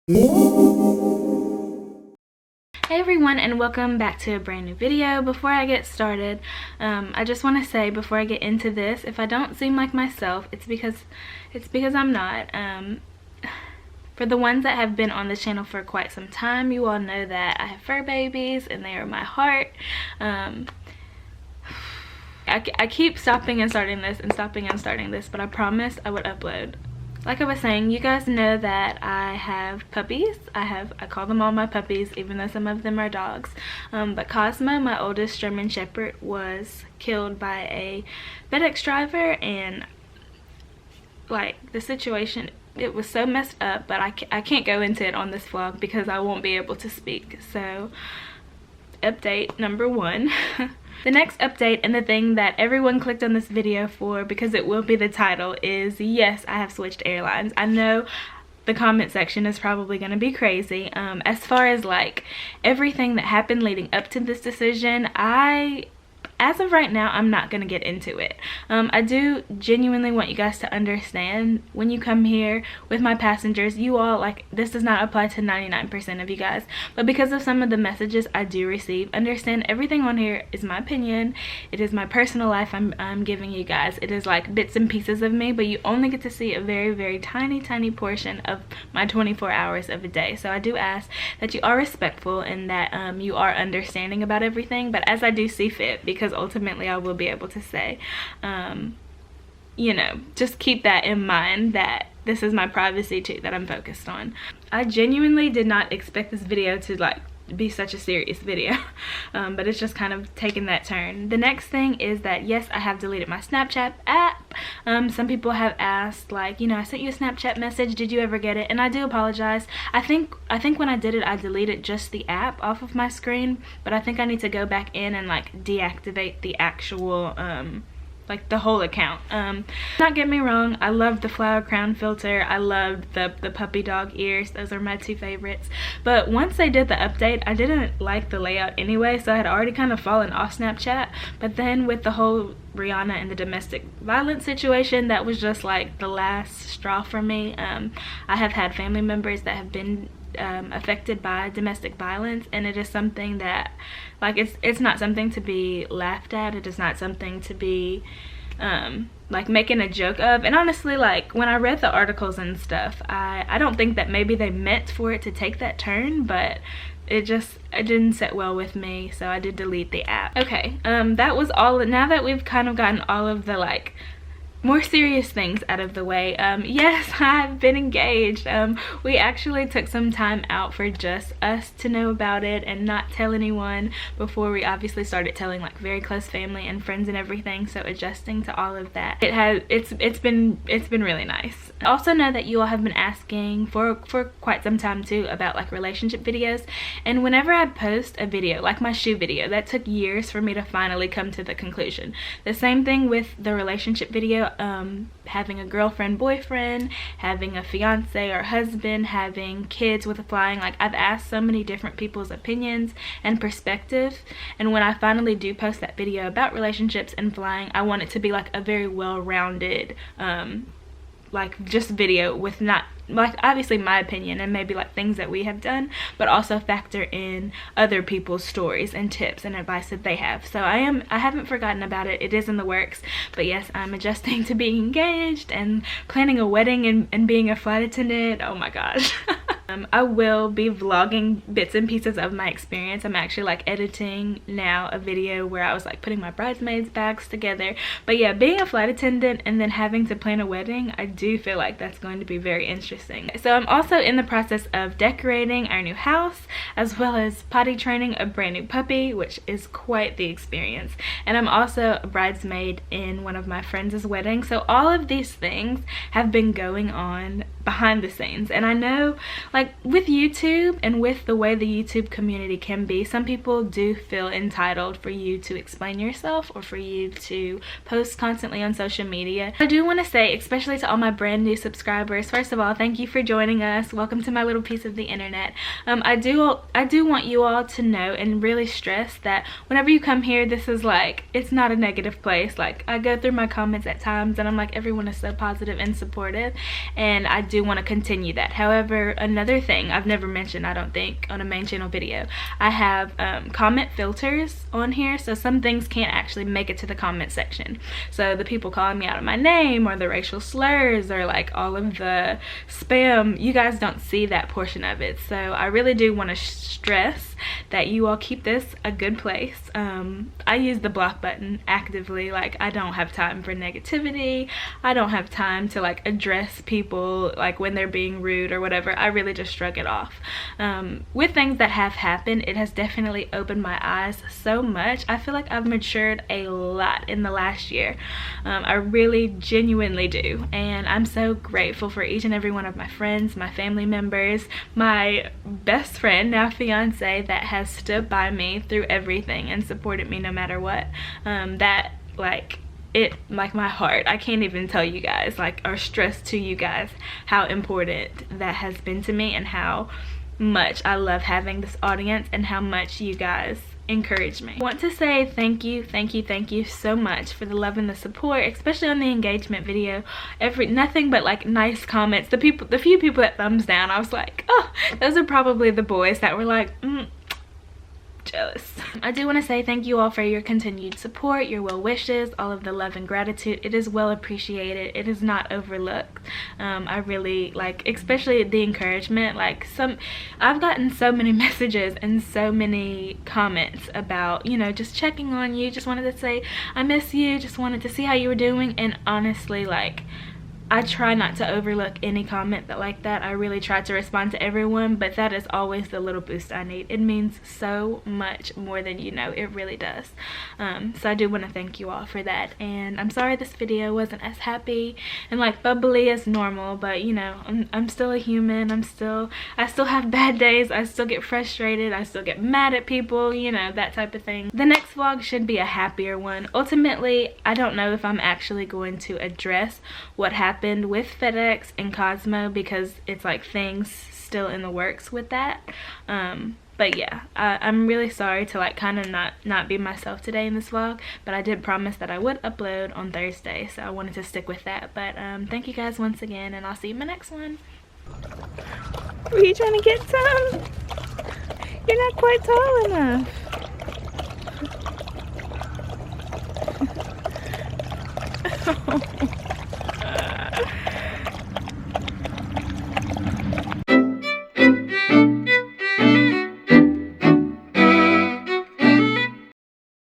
Hey everyone, and welcome back to a brand new video. Before I get started, I just want to say before I get into this, if I don't seem like myself, it's because I'm not. For the ones that have been on the channel for quite some time, you all know that I have fur babies and they are my heart. I keep stopping and starting this and stopping and starting this, but I promised I would upload. Like I was saying, you guys know that I have puppies. I call them all my puppies, even though some of them are dogs. But Cosmo, my oldest German Shepherd, was killed by a FedEx driver, and like the situation, it was so messed up, but I can't go into it on this vlog because I won't be able to speak. So update number one. The next update, and the thing that everyone clicked on this video for because it will be the title, is yes, I have switched airlines. I know the comment section is probably going to be crazy. As far as like everything that happened leading up to this decision, as of right now, I'm not going to get into it. I do genuinely want you guys to understand, when you come here with my passengers, you all, like, this does not apply to 99% of you guys, but because of some of the messages I do receive, understand everything on here is my opinion. It is my personal life I'm giving you guys. It is like bits and pieces of me, but you only get to see a very, very tiny portion of my 24 hours of a day. So I do ask that you are respectful and that you are understanding about everything, but as I do see fit, because ultimately I will be able to say, you know, just keep that in mind, that this is my privacy too that I'm focused on. I genuinely did not expect this video to like be such a serious video, but it's just kind of taken that turn. The next thing is that yes, I have deleted my Snapchat app. Some people have asked, like, you know, I sent you a Snapchat message, did you ever get it? And I do apologize. I think when I did it, I deleted just the app off of my screen, but I think I need to go back in and like deactivate the actual like the whole account. Not get me wrong, I loved the flower crown filter, I loved the puppy dog ears. Those are my two favorites. But once they did the update, I didn't like the layout anyway, so I had already kind of fallen off Snapchat. But then with the whole Rihanna and the domestic violence situation, that was just like the last straw for me. I have had family members that have been affected by domestic violence, and it is something that, like, it's not something to be laughed at. It is not something to be like making a joke of. And honestly, like, when I read the articles and stuff, I don't think that maybe they meant for it to take that turn, but it didn't sit well with me, so I did delete the app. Okay, that was all. Now that we've kind of gotten all of the like more serious things out of the way, yes, I've been engaged. We actually took some time out for just us to know about it and not tell anyone before we obviously started telling like very close family and friends and everything. So adjusting to all of that, it's been really nice. I also know that you all have been asking for quite some time too about like relationship videos, and whenever I post a video like my shoe video, that took years for me to finally come to the conclusion. The same thing with the relationship video, having a girlfriend, boyfriend, having a fiance or husband, having kids with flying. Like, I've asked so many different people's opinions and perspectives, and when I finally do post that video about relationships and flying, I want it to be like a very well-rounded like just video with not like obviously my opinion and maybe like things that we have done, but also factor in other people's stories and tips and advice that they have. So I haven't forgotten about it. It is in the works. But yes, I'm adjusting to being engaged and planning a wedding and being a flight attendant. Oh my gosh. I will be vlogging bits and pieces of my experience. I'm actually like editing now a video where I was like putting my bridesmaids bags together. But yeah, being a flight attendant and then having to plan a wedding, I do feel like that's going to be very interesting. So I'm also in the process of decorating our new house, as well as potty training a brand new puppy, which is quite the experience. And I'm also a bridesmaid in one of my friends' weddings. So all of these things have been going on behind the scenes. And I know, like, with YouTube and with the way the YouTube community can be, some people do feel entitled for you to explain yourself or for you to post constantly on social media. I do want to say, especially to all my brand new subscribers, first of all, thank you for joining us. Welcome to my little piece of the internet. I do want you all to know and really stress that whenever you come here, this is like, it's not a negative place. Like, I go through my comments at times and I'm like, everyone is so positive and supportive, and I do want to continue that. However, another another thing I've never mentioned, I don't think, on a main channel video. I have comment filters on here, so some things can't actually make it to the comment section. So the people calling me out of my name, or the racial slurs, or like all of the spam, you guys don't see that portion of it. So I really do want to stress that you all keep this a good place. I use the block button actively. Like, I don't have time for negativity. I don't have time to like address people like when they're being rude or whatever. I really just shrug it off. With things that have happened, it has definitely opened my eyes so much. I feel like I've matured a lot in the last year. I really genuinely do, and I'm so grateful for each and every one of my friends, my family members, my best friend, now fiance, that has stood by me through everything and supported me no matter what. That like my heart, I can't even tell you guys, like, or stress to you guys how important that has been to me, and how much I love having this audience, and how much you guys encourage me. I want to say thank you so much for the love and the support, especially on the engagement video. Nothing but like nice comments. The few people that thumbs down, I was like, oh, those are probably the boys that were like, jealous. I do want to say thank you all for your continued support, your well wishes, all of the love and gratitude. It is well appreciated. It is not overlooked. I really like, especially the encouragement. Like, I've gotten so many messages and so many comments about, you know, just checking on you, just wanted to say I miss you, just wanted to see how you were doing. And honestly, like, I try not to overlook any comment like that. I really try to respond to everyone, but that is always the little boost I need. It means so much more than you know. It really does. So I do want to thank you all for that. And I'm sorry this video wasn't as happy and like bubbly as normal, but you know, I'm still a human. I still have bad days. I still get frustrated. I still get mad at people, you know, that type of thing. The next vlog should be a happier one. Ultimately, I don't know if I'm actually going to address what happened with FedEx and Cosmo, because it's like things still in the works with that. But yeah, I'm really sorry to like kind of not be myself today in this vlog, but I did promise that I would upload on Thursday, so I wanted to stick with that. But thank you guys once again, and I'll see you in my next one. Were you trying to get some? You're not quite tall enough.